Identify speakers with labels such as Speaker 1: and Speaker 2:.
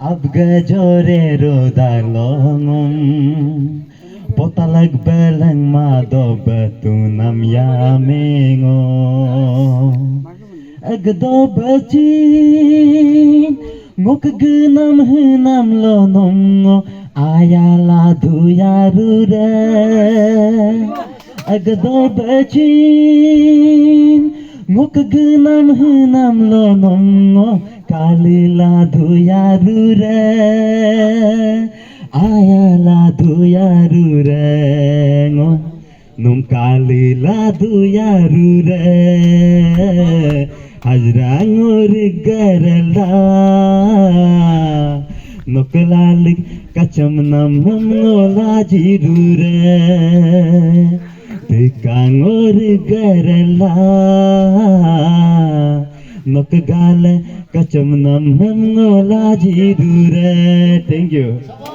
Speaker 1: Abgajore rodalongom Potalag belang mado betunam yamengo Agdo bacin Ngok genam henam lonongo Ayala duyarure Agdo bacin Ngok genam henam lonongo Kalila duyarure Ayala duyarure Nung kalila duyarure Hajrangor garala Nokalalik kacam namam ngola jirure Tikangor garala Nokagale kacam namam ngola jirure. Thank you.